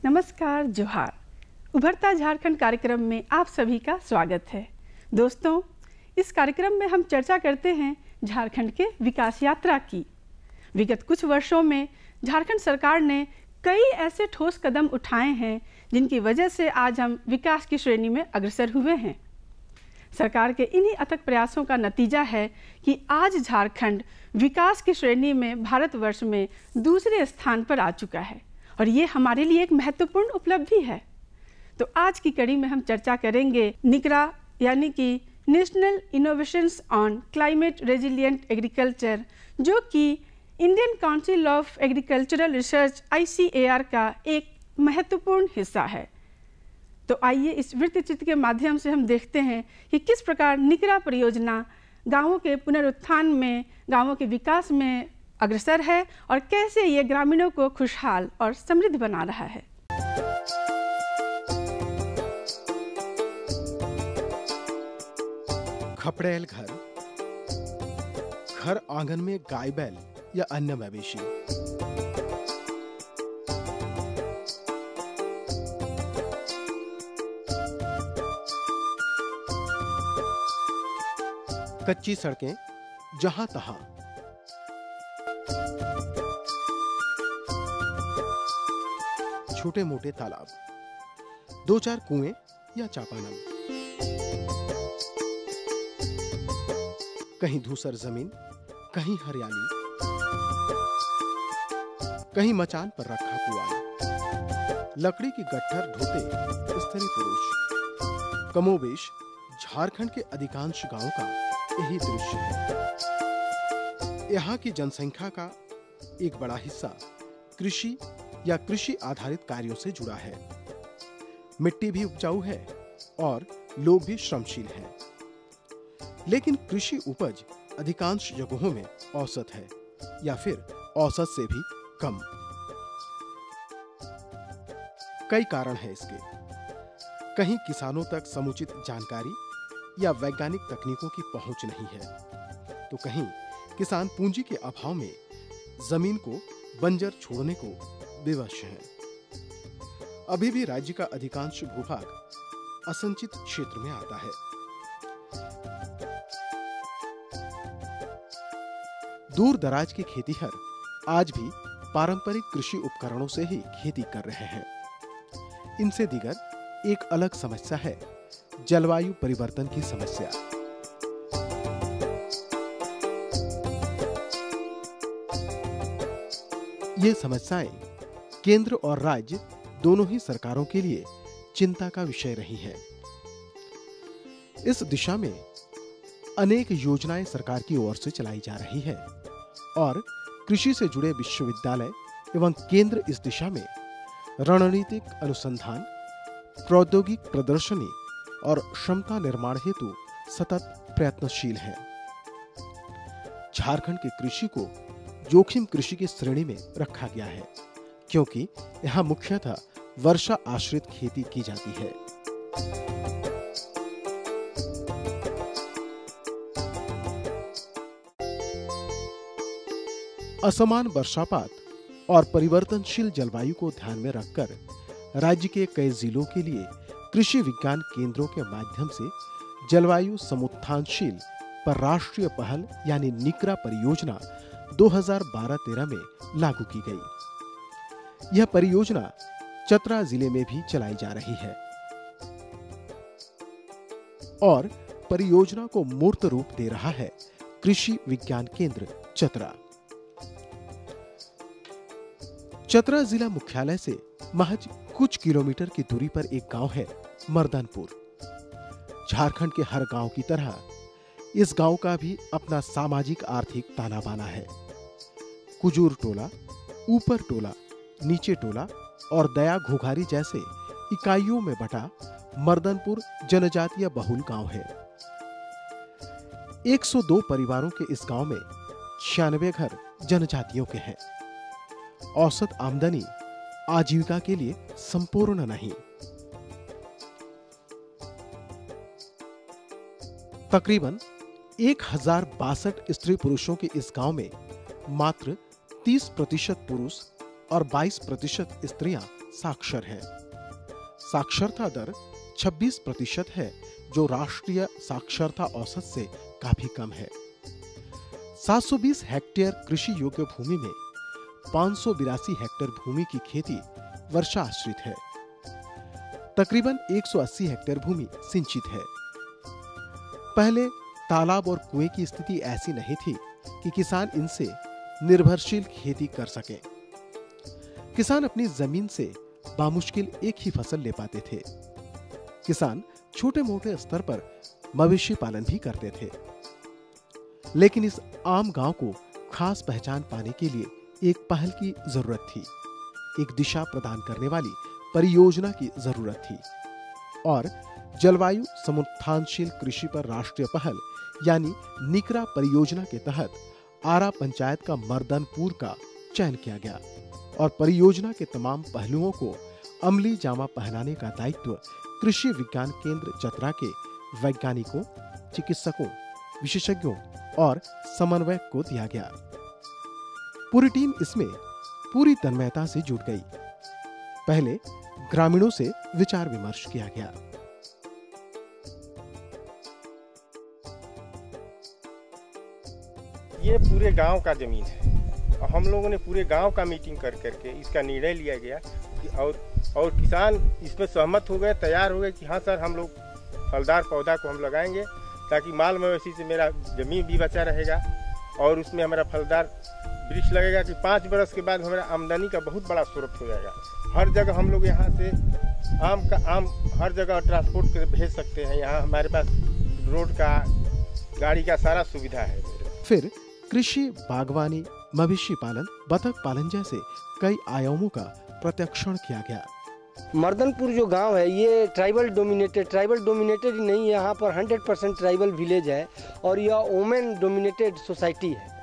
नमस्कार, जोहार। उभरता झारखंड कार्यक्रम में आप सभी का स्वागत है। दोस्तों, इस कार्यक्रम में हम चर्चा करते हैं झारखंड के विकास यात्रा की। विगत कुछ वर्षों में झारखंड सरकार ने कई ऐसे ठोस कदम उठाए हैं जिनकी वजह से आज हम विकास की श्रेणी में अग्रसर हुए हैं। सरकार के इन्हीं अथक प्रयासों का नतीजा है कि आज झारखंड विकास की श्रेणी में भारतवर्ष में दूसरे स्थान पर आ चुका है और ये हमारे लिए एक महत्वपूर्ण उपलब्धि है। तो आज की कड़ी में हम चर्चा करेंगे निकरा यानी कि national innovations on climate resilient agriculture, जो कि Indian council of agricultural research ICAR का एक महत्वपूर्ण हिस्सा है। तो आइए इस वृत्तचित्र के माध्यम से हम देखते हैं कि किस प्रकार निकरा परियोजना गांवों के पुनरुत्थान में, गांवों के विकास में अग्रसर है और कैसे ये ग्रामीणों को खुशहाल और समृद्ध बना रहा है। खपड़ेल घर, घर आंगन में गाय बैल या अन्य मवेशी। कच्ची सड़कें जहां तहां, छोटे मोटे तालाब, दो चार कुएं या चापानल, कहीं धूसर जमीन, कहीं हरियाली, कहीं मचान पर रखा पुआल, लकड़ी की गट्ठर ढोते स्त्री पुरुष। कमोबेश झारखंड के अधिकांश गांवों का यही दृश्य है। यहाँ की जनसंख्या का एक बड़ा हिस्सा कृषि या कृषि आधारित कार्यों से जुड़ा है। मिट्टी भी उपजाऊ है और लोग भी श्रमशील हैं। लेकिन कृषि उपज अधिकांश जगहों में औसत है या फिर औसत से भी कम। कई कारण हैं इसके। कहीं किसानों तक समुचित जानकारी या वैज्ञानिक तकनीकों की पहुंच नहीं है, तो कहीं किसान पूंजी के अभाव में जमीन को बंजर छोड़ने को विवश हैं। अभी भी राज्य का अधिकांश भूभाग असंचित क्षेत्र में आता है। दूर दराज के खेतीहर आज भी पारंपरिक कृषि उपकरणों से ही खेती कर रहे हैं। इनसे दीगर एक अलग समस्या है, जलवायु परिवर्तन की समस्या। ये समस्याएं केंद्र और राज्य दोनों ही सरकारों के लिए चिंता का विषय रही हैं। इस दिशा में अनेक योजनाएं सरकार की ओर से चलाई जा रही है और कृषि से जुड़े विश्वविद्यालय एवं केंद्र इस दिशा में रणनीतिक अनुसंधान, प्रौद्योगिक प्रदर्शनी और क्षमता निर्माण हेतु सतत प्रयत्नशील हैं। झारखंड की कृषि को जोखिम कृषि की श्रेणी में रखा गया है, क्योंकि यहाँ मुख्यतः वर्षा आश्रित खेती की जाती है। असमान वर्षापात और परिवर्तनशील जलवायु को ध्यान में रखकर राज्य के कई जिलों के लिए कृषि विज्ञान केंद्रों के माध्यम से जलवायु समुत्थानशील पर राष्ट्रीय पहल यानी निकरा परियोजना 2012-13 में लागू की गई। यह परियोजना चतरा जिले में भी चलाई जा रही है और परियोजना को मूर्त रूप दे रहा है कृषि विज्ञान केंद्र चतरा। चतरा जिला मुख्यालय से महज कुछ किलोमीटर की दूरी पर एक गांव है मर्दनपुर। झारखंड के हर गांव की तरह इस गांव का भी अपना सामाजिक आर्थिक ताना बाना है। कुजूर टोला, ऊपर टोला, नीचे टोला और दया घोघारी जैसे इकाइयों में बटा मर्दनपुर जनजातीय बहुल गांव है। 102 परिवारों के इस गांव में 96 घर जनजातियों के हैं। औसत आमदनी आजीविका के लिए संपूर्ण नहीं। तकरीबन 1062 स्त्री पुरुषों के इस गांव में मात्र 30% पुरुष और 22% स्त्रियां साक्षर हैं। साक्षरता दर 26% है, जो राष्ट्रीय साक्षरता औसत से काफी कम है। 720 हेक्टेयर कृषि योग्य भूमि में 582 हेक्टेयर भूमि की खेती वर्षा आश्रित है। तकरीबन 180 हेक्टेयर भूमि सिंचित है। पहले तालाब और कुएं की स्थिति ऐसी नहीं थी कि किसान इनसे निर्भरशील खेती कर सके। किसान अपनी जमीन से बामुश्किल एक ही फसल ले पाते थे। किसान छोटे मोटे स्तर पर मवेशी पालन भी करते थे, लेकिन इस आम गांव को खास पहचान पाने के लिए एक पहल की जरूरत थी, एक दिशा प्रदान करने वाली परियोजना की जरूरत थी। और जलवायु समुत्थानशील कृषि पर राष्ट्रीय पहल यानी निकरा परियोजना के तहत आरा पंचायत का मर्दनपुर का चयन किया गया और परियोजना के तमाम पहलुओं को अमली जामा पहनाने का दायित्व कृषि विज्ञान केंद्र चतरा के वैज्ञानिकों, चिकित्सकों, विशेषज्ञों और समन्वयक को दिया गया। पूरी टीम इसमें पूरी तन्मयता से जुट गई। पहले ग्रामीणों से विचार विमर्श किया गया। ये पूरे गांव का जमीन है और हम लोगों ने पूरे गांव का मीटिंग कर करके इसका निर्णय लिया गया कि और किसान इसमें सहमत हो गए, तैयार हो गए कि हाँ सर, हम लोग फलदार पौधा को हम लगाएंगे ताकि माल मवेशी से मेरा जमीन भी बचा रहेगा और उसमें हमारा फलदार वृक्ष लगेगा कि 5 बरस के बाद हमारा आमदनी का बहुत बड़ा स्रोत हो जाएगा। हर जगह हम लोग यहाँ से आम हर जगह ट्रांसपोर्ट कर भेज सकते हैं। यहाँ हमारे पास रोड का, गाड़ी का सारा सुविधा है। फिर कृषि, बागवानी, मवेशी पालन, बतख पालन जैसे कई आयामों का प्रत्यक्षण किया गया। मर्दनपुर जो गांव है ये ट्राइबल डोमिनेटेड ही नहीं, यहाँ पर 100% ट्राइबल विलेज है और यह वोमेन डोमिनेटेड सोसाइटी है।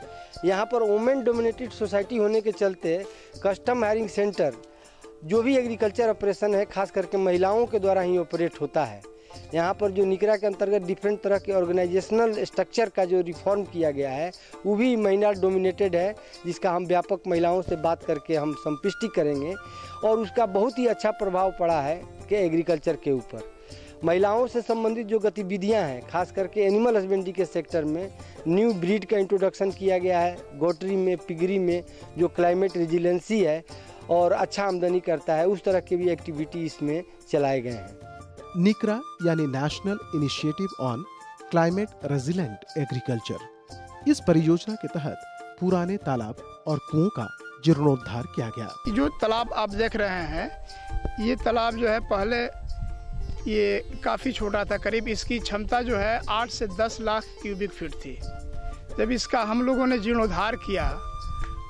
यहाँ पर वोमेन डोमिनेटेड सोसाइटी होने के चलते कस्टम हायरिंग सेंटर जो भी एग्रीकल्चर ऑपरेशन है खास करके महिलाओं के द्वारा ही ऑपरेट होता है। यहाँ पर जो निकरा के अंतर्गत डिफरेंट तरह के ऑर्गेनाइजेशनल स्ट्रक्चर का जो रिफॉर्म किया गया है वो भी महिला डोमिनेटेड है, जिसका हम व्यापक महिलाओं से बात करके हम संपुष्टि करेंगे और उसका बहुत ही अच्छा प्रभाव पड़ा है कि एग्रीकल्चर के ऊपर। महिलाओं से संबंधित जो गतिविधियां हैं खास करके एनिमल हस्बेंड्री के सेक्टर में न्यू ब्रीड का इंट्रोडक्शन किया गया है। गोटरी में, पिगरी में जो क्लाइमेट रेजिलेंसी है और अच्छा आमदनी करता है, उस तरह के भी एक्टिविटी इसमें चलाए गए हैं। निकरा यानी national initiative on climate resilient agriculture, इस परियोजना के तहत पुराने तालाब और कुओं का जीर्णोद्धार किया गया। जो तालाब आप देख रहे हैं, ये तालाब जो है पहले ये काफ़ी छोटा था, करीब इसकी क्षमता जो है 8 से 10 लाख क्यूबिक फीट थी। जब इसका हम लोगों ने जीर्णोद्धार किया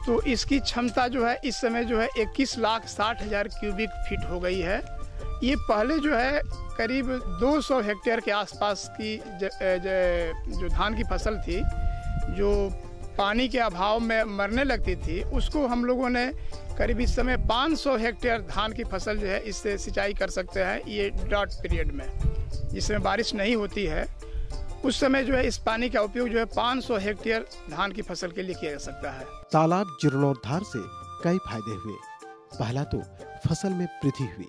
तो इसकी क्षमता जो है इस समय जो है 21,60,000 क्यूबिक फीट हो गई है। ये पहले जो है करीब 200 हेक्टेयर के आसपास की जो धान की फसल थी, जो पानी के अभाव में मरने लगती थी, उसको हम लोगों ने करीब इस समय 500 हेक्टेयर धान की फसल जो है इससे सिंचाई कर सकते हैं। ये ड्राउट पीरियड में, जिसमें बारिश नहीं होती है, उस समय जो है इस पानी का उपयोग जो है 500 हेक्टेयर धान की फसल के लिए किया जा सकता है। तालाब जीर्णोद्धार से कई फायदे हुए। पहला तो फसल में वृद्धि हुई।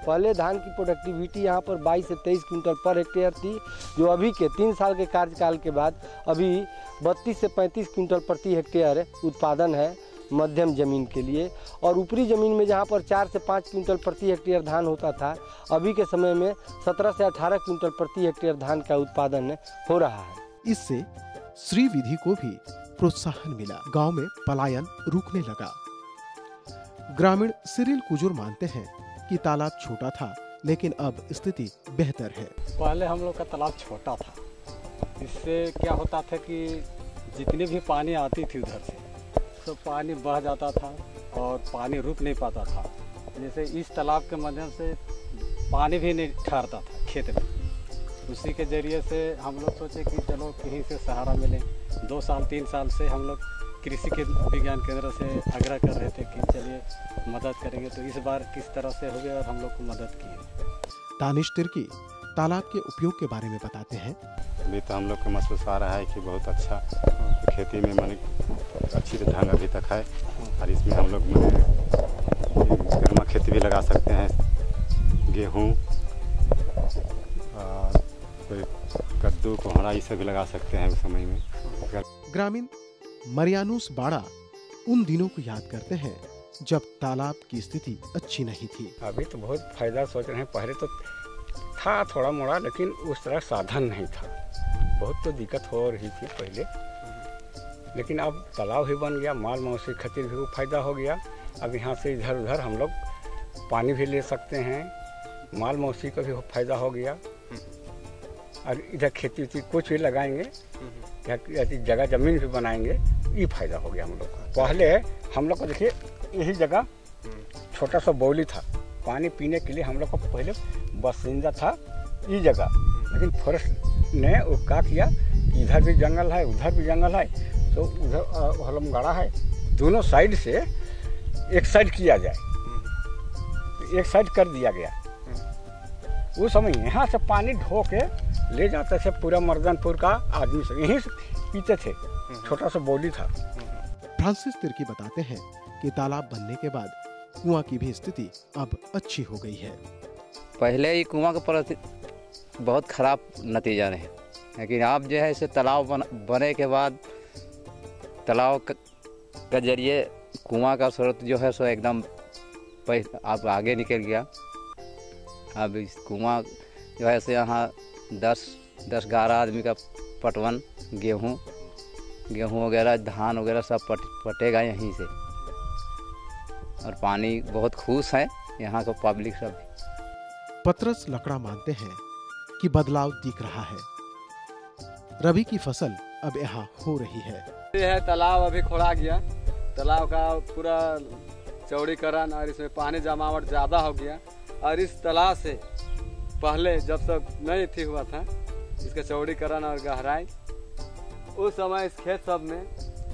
पहले धान की प्रोडक्टिविटी यहाँ पर 22 से 23 क्विंटल पर हेक्टेयर थी, जो अभी के 3 साल के कार्यकाल के बाद अभी 32 से 35 क्विंटल प्रति हेक्टेयर उत्पादन है मध्यम जमीन के लिए। और ऊपरी ज़मीन में जहाँ पर 4 से 5 क्विंटल प्रति हेक्टेयर धान होता था, अभी के समय में 17 से 18 क्विंटल प्रति हेक्टेयर धान का उत्पादन हो रहा है। इससे श्री विधि को भी प्रोत्साहन मिला। गांव में पलायन रुकने लगा। ग्रामीण सिरिल कुजूर मानते हैं कि तालाब छोटा था, लेकिन अब स्थिति बेहतर है। पहले हम लोग का तालाब छोटा था, इससे क्या होता था कि जितनी भी पानी आती थी उधर से तो पानी बह जाता था और पानी रुक नहीं पाता था। जैसे इस तालाब के माध्यम से पानी भी नहीं ठहरता था खेत में। उसी के ज़रिए से हम लोग सोचे कि चलो कहीं से सहारा मिले। 2 साल 3 साल से हम लोग कृषि के विज्ञान केंद्र से आग्रह कर रहे थे कि चलिए मदद करेंगे, तो इस बार किस तरह से हो गया और हम लोग को मदद की। दानिश तिर्की तालाब के उपयोग के बारे में बताते हैं। अभी तो हम लोग को महसूस आ रहा है कि बहुत अच्छा खेती में मैंने अच्छी ढंग अभी तक है। और इसमें हम लोग मैंने गर्मा खेती भी लगा सकते हैं, गेहूँ, कोई कद्दू, कोहड़ा, ये सब भी लगा सकते हैं उस समय में। ग्रामीण मरियानुस बाड़ा उन दिनों को याद करते हैं जब तालाब की स्थिति अच्छी नहीं थी। अभी तो बहुत फायदा सोच रहे हैं, पहले तो था थोड़ा मोड़ा, लेकिन उस तरह साधन नहीं था, बहुत तो दिक्कत हो रही थी पहले। लेकिन अब तालाब भी बन गया, माल मवेशी खातिर भी वो फायदा हो गया। अब यहाँ से इधर उधर हम लोग पानी भी ले सकते हैं, माल मवेशी का भी फायदा हो गया। और इधर खेती वेती कुछ भी लगाएंगे, जगह जमीन भी बनाएंगे, ये फायदा हो गया हम लोग का। पहले हम लोग को देखिए यही जगह छोटा सा बौली था, पानी पीने के लिए हम लोग को पहले बसिंदा था ये जगह। लेकिन फॉरेस्ट ने वो क्या किया कि इधर भी जंगल है, उधर भी जंगल है, तो उधर हलम गाड़ा है, दोनों साइड से एक साइड किया जाए, एक साइड कर दिया गया। उस समय यहाँ से पानी ढो के ले जाते थे, पूरा मर्दनपुर का आदमी से यहीं से पीते थे, छोटा सा बौली था। फ्रांसिस तिर्की बताते हैं कि तालाब बनने के बाद कुआं की भी स्थिति अब अच्छी हो गई है। पहले ही कुआं का बहुत खराब नतीजा रहे, लेकिन अब जो है इसे तालाब बने के बाद तालाब के जरिए कुआं का स्रोत जो है सो एकदम अब आगे निकल गया। अब इस कुआं जो है सो यहाँ 10-11 आदमी का पटवन, गेहूँ वगैरह, धान वगैरह सब पटेगा यहीं से। और पानी बहुत खुश है यहाँ का पब्लिक सब। पतरस लकड़ा मानते हैं कि बदलाव दिख रहा है, रबी की फसल अब यहाँ हो रही है। यह तालाब अभी खोला गया, तालाब का पूरा चौड़ीकरण और इसमें पानी जमावट ज़्यादा हो गया। और इस तालाब से पहले जब तक नहीं थी हुआ था इसका चौड़ीकरण और गहराई, उस समय इस खेत सब में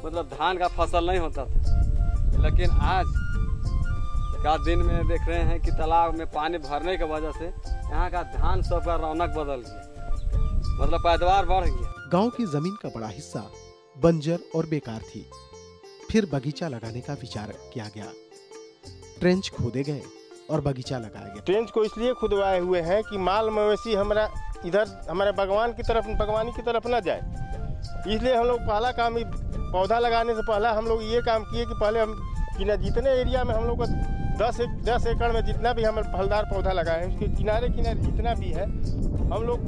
मतलब धान का फसल नहीं होता था। लेकिन आज का दिन में देख रहे हैं कि तालाब में पानी भरने की वजह से यहाँ का धान सब का रौनक बदल गया, मतलब पैदावार बढ़ गया। गांव की जमीन का बड़ा हिस्सा बंजर और बेकार थी, फिर बगीचा लगाने का विचार किया गया। ट्रेंच खोदे गए और बगीचा लगाया गया। ट्रेंच को इसलिए खुदवाए हुए हैं कि माल मवेशी हमारा इधर हमारे बागवानी की तरफ न जाए, इसलिए हम लोग पहला काम पौधा लगाने से पहला हम लोग ये काम किए कि पहले हम जितने एरिया में हम लोग को 10 एकड़ में जितना भी हम फलदार पौधा लगाए हैं उसके किनारे जितना भी है हम लोग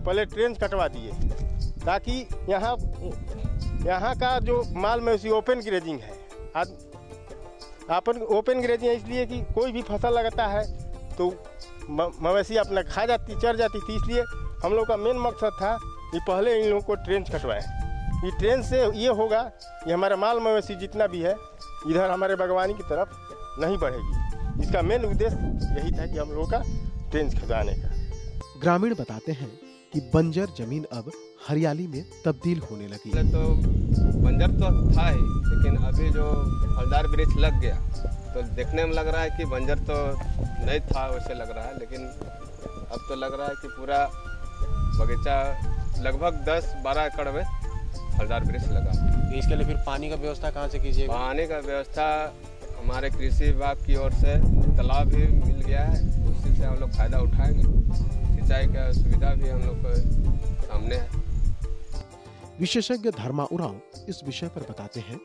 पहले ट्रेंच कटवा दिए, ताकि यहाँ का जो माल मवेशी ओपन ग्रेजिंग है, ओपन ग्रेजिंग है इसलिए कि कोई भी फसल लगाता है तो मवेशी अपना खा जाती, चर जाती थी। इसलिए हम लोग का मेन मकसद था कि पहले इन लोगों को ट्रेंच कटवाएं। ये ट्रेंच से ये होगा कि हमारा माल मवेशी जितना भी है इधर हमारे बागवानी की तरफ नहीं बढ़ेगी। इसका मेन उद्देश्य यही था कि हम लोगों का ट्रेंच खिंचवाने का। ग्रामीण बताते हैं कि बंजर जमीन अब हरियाली में तब्दील होने लगी। तो बंजर तो था ही, लेकिन अभी जो फलदार वृक्ष लग गया तो देखने में लग रहा है कि बंजर तो नहीं था वैसे लग रहा है, लेकिन अब तो लग रहा है कि पूरा बगीचा लगभग 10-12 एकड़ में फलदार वृक्ष लगा। इसके लिए फिर पानी का व्यवस्था कहाँ से कीजिएगा? पानी का व्यवस्था हमारे कृषि विभाग की ओर से तालाब भी मिल गया है, उसी से हम लोग फायदा उठाएंगे। सिंचाई का सुविधा भी हम लोग के सामने है। विशेषज्ञ धर्मा उरांव इस विषय पर बताते हैं।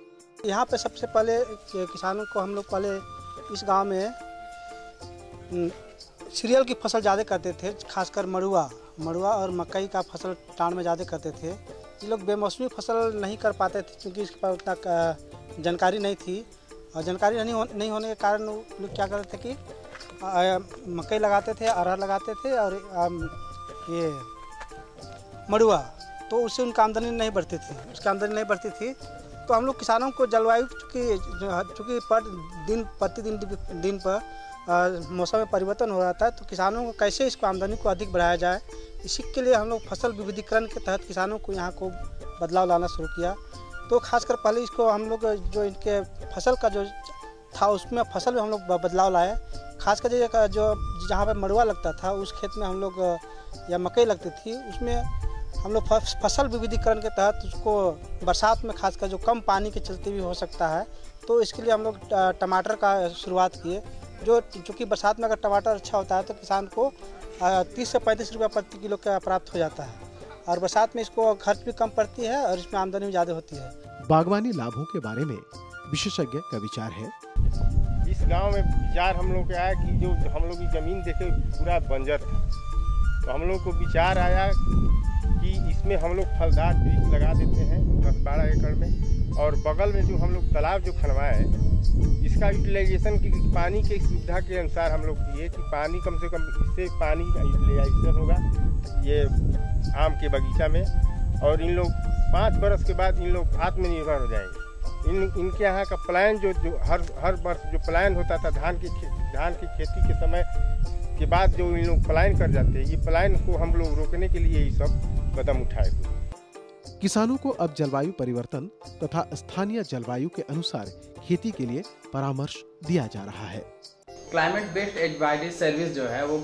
यहाँ पे सबसे पहले किसानों को हम लोग पहले इस गांव में सीरियल की फसल ज़्यादा करते थे, खासकर मड़ुआ और मकई का फसल टाण में ज़्यादा करते थे। ये लोग बेमौसमी फसल नहीं कर पाते थे क्योंकि इसके पास उतना जानकारी नहीं थी, और जानकारी नहीं होने के कारण लोग क्या करते थे कि मकई लगाते थे, अरहर लगाते थे और ये मड़ुआ, तो उससे उनका आमदनी नहीं बढ़ती थी। उसकी आमदनी नहीं बढ़ती थी तो हम लोग किसानों को जलवायु चूँकि प्रतिदिन दिन पर मौसम में परिवर्तन हो रहा था, तो किसानों को कैसे इसको आमदनी को अधिक बढ़ाया जाए, इसी के लिए हम लोग फसल विविधीकरण के तहत किसानों को यहाँ को बदलाव लाना शुरू किया। तो खासकर पहले इसको हम लोग जो इनके फसल का जो था उसमें फसल में हम लोग बदलाव लाए। खासकर जो जहाँ पर मड़ुआ लगता था उस खेत में हम लोग या मकई लगती थी उसमें हम लोग फसल विविधीकरण के तहत उसको बरसात में खासकर जो कम पानी के चलते भी हो सकता है, तो इसके लिए हम लोग टमाटर का शुरुआत किए। जो चूँकि बरसात में अगर टमाटर अच्छा होता है तो किसान को 30 से 35 रुपये प्रति किलो का प्राप्त हो जाता है, और बरसात में इसको खर्च भी कम पड़ती है और इसमें आमदनी भी ज़्यादा होती है। बागवानी लाभों के बारे में विशेषज्ञ का विचार है। इस गांव में विचार हम लोग का आया कि जो हम लोग की ज़मीन देखे पूरा बंजर था, तो हम लोग को विचार आया कि इसमें हम लोग फलदार वृक्ष लगा देते हैं 10-12 एकड़ में, और बगल में जो हम लोग तालाब जो खनवाए हैं इसका यूटिलाइजेशन की पानी की सुविधा के अनुसार हम लोग किए कि पानी कम से कम इससे पानी यूटिलाइजेशन होगा ये आम के बगीचा में, और इन लोग 5 बरस के बाद इन लोग आत्मनिर्भर हो जाएंगे। इनके यहाँ का प्लान जो हर वर्ष जो प्लान होता था धान की खेती के समय के बाद जो इन लोग प्लान कर जाते हैं, ये प्लान को हम लोग रोकने के लिए ये सब कदम उठाए हुए। किसानों को अब जलवायु परिवर्तन तथा स्थानीय जलवायु के अनुसार खेती के लिए परामर्श दिया जा रहा है। क्लाइमेट बेस्ड एडवाइजरी सर्विस जो है वो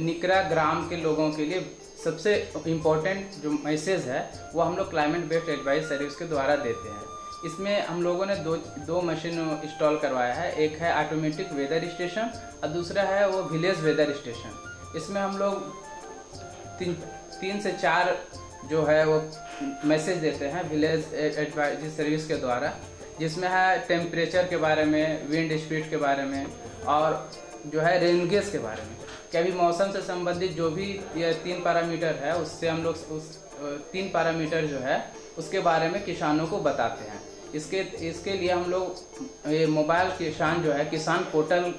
निकरा ग्राम के लोगों के लिए सबसे इम्पोर्टेंट जो मैसेज है वो हम लोग क्लाइमेट बेस्ड एडवाइस सर्विस के द्वारा देते हैं। इसमें हम लोगों ने दो मशीन इंस्टॉल करवाया है। एक है ऑटोमेटिक वेदर स्टेशन और दूसरा है वो विलेज वेदर स्टेशन। इसमें हम लोग 3 से 4 जो है वो मैसेज देते हैं विलेज एडवाइजरी सर्विस के द्वारा, जिसमें है टेम्परेचर के बारे में, विंड स्पीड के बारे में और जो है रेन गेज के बारे में। कभी मौसम से संबंधित जो भी ये 3 पैरामीटर है उससे हम लोग उस 3 पैरामीटर जो है उसके बारे में किसानों को बताते हैं। इसके लिए हम लोग ये मोबाइल किसान जो है किसान पोर्टल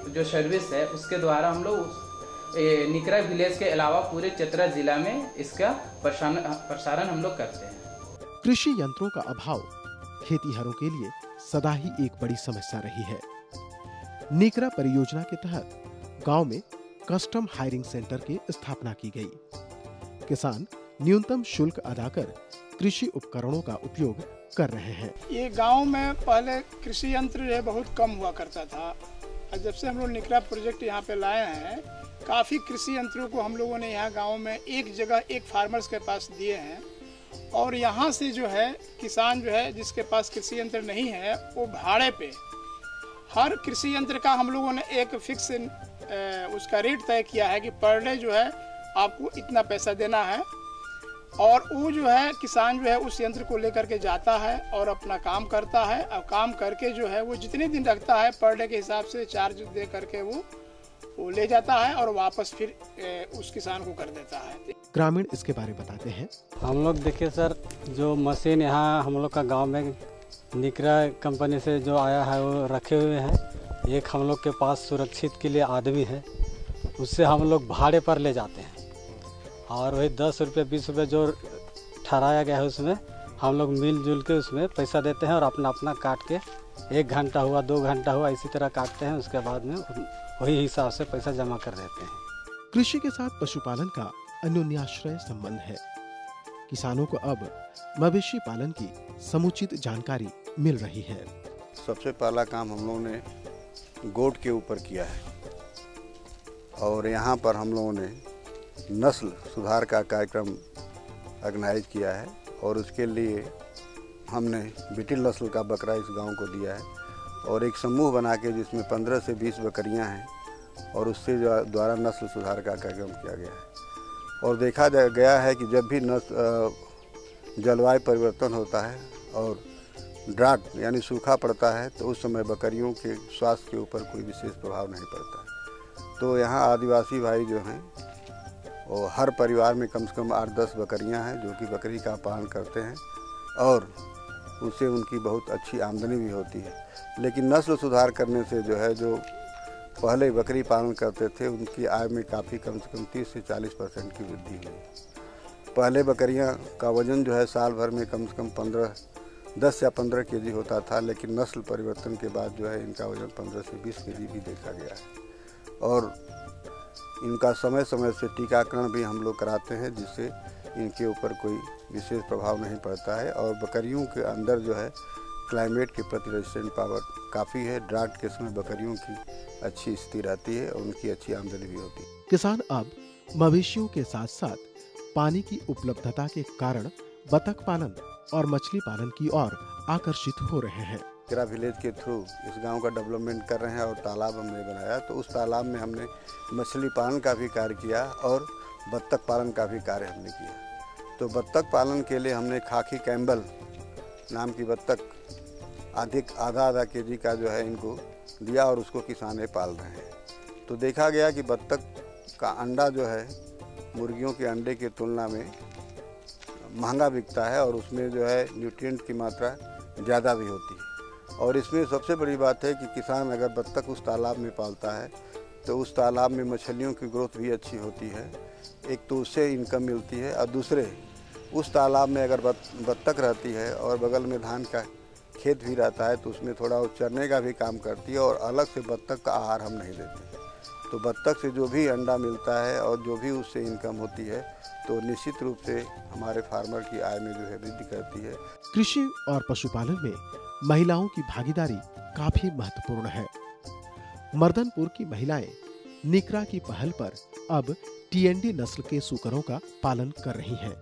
जो सर्विस है उसके द्वारा हम लोग निकरा विलेज के अलावा पूरे चतरा जिला में इसका प्रसारण हम लोग करते हैं। कृषि यंत्रों का अभाव खेतीहरों के लिए सदा ही एक बड़ी समस्या रही है। निकरा परियोजना के तहत गांव में कस्टम हायरिंग सेंटर की स्थापना की गई। किसान न्यूनतम शुल्क अदा कर कृषि उपकरणों का उपयोग कर रहे हैं। ये गांव में पहले कृषि यंत्र जो है बहुत कम हुआ करता था, और जब से हम लोग निकरा प्रोजेक्ट यहाँ पे लाए हैं काफ़ी कृषि यंत्रों को हम लोगों ने यहाँ गांव में एक जगह एक फार्मर्स के पास दिए हैं, और यहाँ से जो है किसान जो है जिसके पास कृषि यंत्र नहीं है वो भाड़े पे हर कृषि यंत्र का हम लोगों ने एक फिक्स उसका रेट तय किया है कि पर डे जो है आपको इतना पैसा देना है, और वो जो है किसान जो है उस यंत्र को लेकर के जाता है और अपना काम करता है, और काम करके जो है वो जितने दिन रखता है पर डे के हिसाब से चार्ज दे करके वो ले जाता है और वापस फिर उस किसान को कर देता है। ग्रामीण इसके बारे में बताते हैं। हम लोग देखिए सर, जो मशीन यहाँ हम लोग का गांव में निकरा कंपनी से जो आया है वो रखे हुए हैं। एक हम लोग के पास सुरक्षित के लिए आदमी है, उससे हम लोग भाड़े पर ले जाते हैं, और वही 10 रुपये 20 रुपये जो ठहराया गया है उसमें हम लोग मिलजुल के उसमें पैसा देते हैं, और अपना अपना काट के 1 घंटा हुआ 2 घंटा हुआ इसी तरह काटते हैं। उसके बाद में वही हिसाब से पैसा जमा कर देते हैं। कृषि के साथ पशुपालन का अन्योन्याश्रय संबंध है। किसानों को अब मवेशी पालन की समुचित जानकारी मिल रही है। सबसे पहला काम हम लोगों ने गोट के ऊपर किया है, और यहाँ पर हम लोगों ने नस्ल सुधार का कार्यक्रम ऑर्गेनाइज किया है, और उसके लिए हमने बीटिल नस्ल का बकरा इस गांव को दिया है, और एक समूह बना के जिसमें 15 से 20 बकरियां हैं, और उससे द्वारा नस्ल सुधार का कार्यक्रम किया गया है। और देखा गया है कि जब भी जलवायु परिवर्तन होता है और ड्राट यानी सूखा पड़ता है तो उस समय बकरियों के स्वास्थ्य के ऊपर कोई विशेष प्रभाव नहीं पड़ता है। तो यहाँ आदिवासी भाई जो हैं वो हर परिवार में कम से कम 8-10 बकरियां हैं जो कि बकरी का पालन करते हैं, और उससे उनकी बहुत अच्छी आमदनी भी होती है। लेकिन नस्ल सुधार करने से जो है जो पहले बकरी पालन करते थे उनकी आय में काफ़ी कम से कम 30 से 40% की वृद्धि हुई। पहले बकरियां का वज़न जो है साल भर में कम से कम 10 या 15 केजी होता था, लेकिन नस्ल परिवर्तन के बाद जो है इनका वज़न 15 से 20 केजी भी देखा गया है। और इनका समय समय से टीकाकरण भी हम लोग कराते हैं, जिससे इनके ऊपर कोई विशेष प्रभाव नहीं पड़ता है। और बकरियों के अंदर जो है क्लाइमेट के प्रति रेजिस्टेंट पावर काफ़ी है। ड्राट के समय बकरियों की अच्छी स्थिति रहती है और उनकी अच्छी आमदनी भी होती है। किसान अब मवेशियों के साथ साथ पानी की उपलब्धता के कारण बतख पालन और मछली पालन की ओर आकर्षित हो रहे हैं। निकरा विलेज के थ्रू इस गांव का डेवलपमेंट कर रहे हैं और तालाब हमने बनाया, तो उस तालाब में हमने मछली पालन का भी कार्य किया और बत्तख पालन का भी कार्य हमने किया। तो बत्तख पालन के लिए हमने खाकी कैम्बल नाम की बत्तख आधा केजी का जो है इनको दिया और उसको किसान पाल रहे हैं। तो देखा गया कि बत्तख का अंडा जो है मुर्गियों के अंडे की तुलना में महंगा बिकता है और उसमें जो है न्यूट्रिएंट की मात्रा ज़्यादा भी होती है। और इसमें सबसे बड़ी बात है कि किसान अगर बत्तख उस तालाब में पालता है तो उस तालाब में मछलियों की ग्रोथ भी अच्छी होती है। एक तो उससे इनकम मिलती है और दूसरे उस तालाब में अगर बत्तख रहती है और बगल में धान का खेत भी रहता है तो उसमें थोड़ा वो चरने का भी काम करती है और अलग से बत्तख का आहार हम नहीं देते। तो बत्तख से जो भी अंडा मिलता है और जो भी उससे इनकम होती है तो निश्चित रूप से हमारे फार्मर की आय में जो है वृद्धि करती है। कृषि और पशुपालन में महिलाओं की भागीदारी काफी महत्वपूर्ण है। मर्दनपुर की महिलाएं निकरा की पहल पर अब टीएनडी नस्ल के सूकरों का पालन कर रही हैं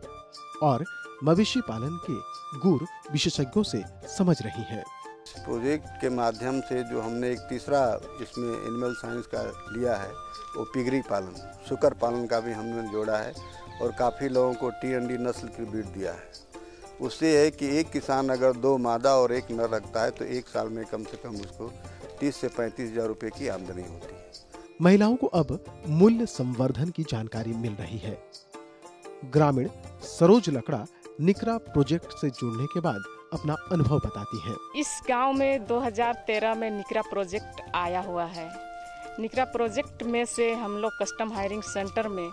और मवेशी पालन के गुर विशेषज्ञों से समझ रही हैं। प्रोजेक्ट के माध्यम से जो हमने एक तीसरा इसमें एनिमल साइंस का लिया है वो पिगरी पालन, सुकर पालन का भी हमने जोड़ा है और काफ़ी लोगों को टीएनडी नस्ल की ब्रीड दिया है। उससे है कि एक किसान अगर 2 मादा और 1 नर रखता है तो 1 साल में कम से कम उसको 30 से 35 हज़ार रुपये की आमदनी होती है। महिलाओं को अब मूल्य संवर्धन की जानकारी मिल रही है। ग्रामीण सरोज लकड़ा निकरा प्रोजेक्ट से जुड़ने के बाद अपना अनुभव बताती हैं। इस गांव में 2013 में निकरा प्रोजेक्ट आया हुआ है। निकरा प्रोजेक्ट में से हम लोग कस्टम हायरिंग सेंटर में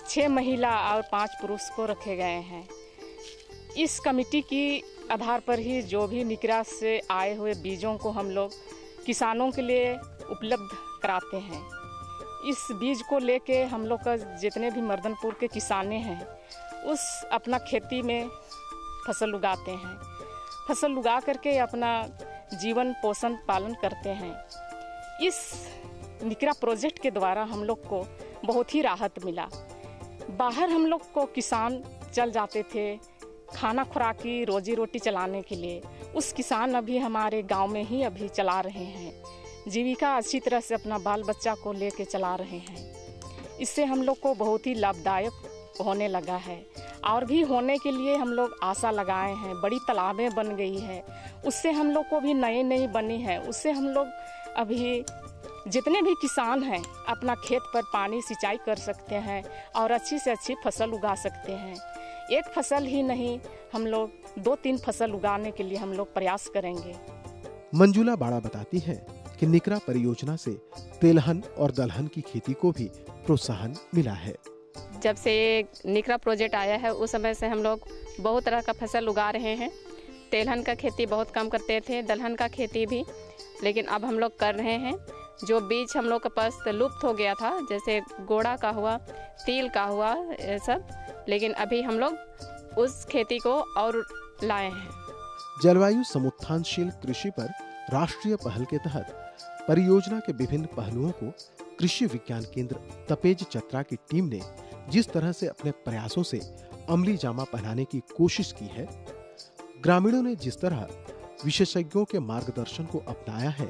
6 महिला और 5 पुरुष को रखे गए हैं। इस कमेटी की आधार पर ही जो भी निकरा से आए हुए बीजों को हम लोग किसानों के लिए उपलब्ध कराते हैं। इस बीज को लेके हम लोग का जितने भी मर्दनपुर के किसाने हैं उस अपना खेती में फसल उगाते हैं। फसल उगा करके अपना जीवन पोषण पालन करते हैं। इस निकरा प्रोजेक्ट के द्वारा हम लोग को बहुत ही राहत मिला। बाहर हम लोग को किसान चल जाते थे खाना खुराकी रोजी रोटी चलाने के लिए, उस किसान अभी हमारे गांव में ही अभी चला रहे हैं। जीविका अच्छी तरह से अपना बाल बच्चा को लेके चला रहे हैं। इससे हम लोग को बहुत ही लाभदायक होने लगा है और भी होने के लिए हम लोग आशा लगाए हैं। बड़ी तालाबें बन गई है, उससे हम लोग को भी नई बनी है। उससे हम लोग अभी जितने भी किसान हैं अपना खेत पर पानी सिंचाई कर सकते हैं और अच्छी से अच्छी फसल उगा सकते हैं। एक फसल ही नहीं, हम लोग 2-3 फसल उगाने के लिए हम लोग प्रयास करेंगे। मंजुला बाड़ा बताती है कि निकरा परियोजना से तेलहन और दलहन की खेती को भी प्रोत्साहन मिला है। जब से ये निकरा प्रोजेक्ट आया है उस समय से हम लोग बहुत तरह का फसल उगा रहे हैं। तेलहन का खेती बहुत कम करते थे, दलहन का खेती भी, लेकिन अब हम लोग कर रहे हैं। जो बीज हम लोग के पास लुप्त हो गया था, जैसे गोड़ा का हुआ, तिल का हुआ, ये सब, लेकिन अभी हम लोग उस खेती को और लाए हैं। जलवायु समुत्थानशील कृषि पर राष्ट्रीय पहल के तहत परियोजना के विभिन्न पहलुओं को कृषि विज्ञान केंद्र तपेज चतरा की टीम ने जिस तरह से अपने प्रयासों से अमली जामा पहनाने की कोशिश की है, ग्रामीणों ने जिस तरह विशेषज्ञों के मार्गदर्शन को अपनाया है,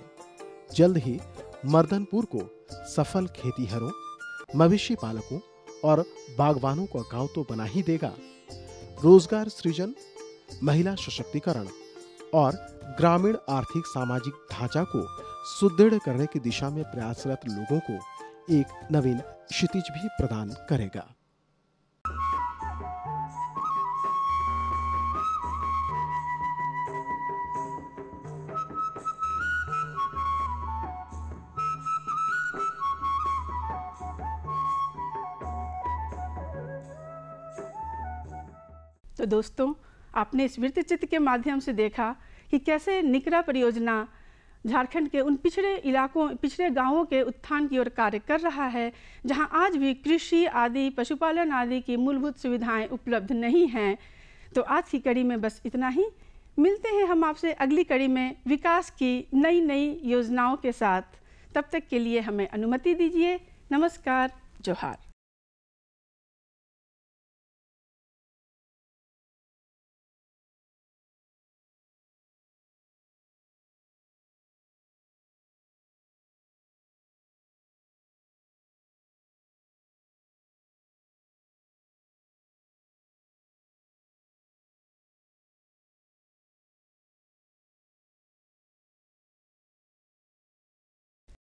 जल्द ही मर्दनपुर को सफल खेतीहरों, मवेशी पालकों और बागवानों का गांव तो बना ही देगा। रोजगार सृजन, महिला सशक्तिकरण और ग्रामीण आर्थिक सामाजिक ढांचा को सुदृढ़ करने की दिशा में प्रयासरत लोगों को एक नवीन क्षितिज भी प्रदान करेगा। तो दोस्तों, आपने इस वृत्त चित्र के माध्यम से देखा कि कैसे निकरा परियोजना झारखंड के उन पिछड़े इलाकों, पिछड़े गांवों के उत्थान की ओर कार्य कर रहा है, जहां आज भी कृषि आदि, पशुपालन आदि की मूलभूत सुविधाएं उपलब्ध नहीं हैं। तो आज की कड़ी में बस इतना ही। मिलते हैं हम आपसे अगली कड़ी में विकास की नई योजनाओं के साथ। तब तक के लिए हमें अनुमति दीजिए। नमस्कार, जोहार।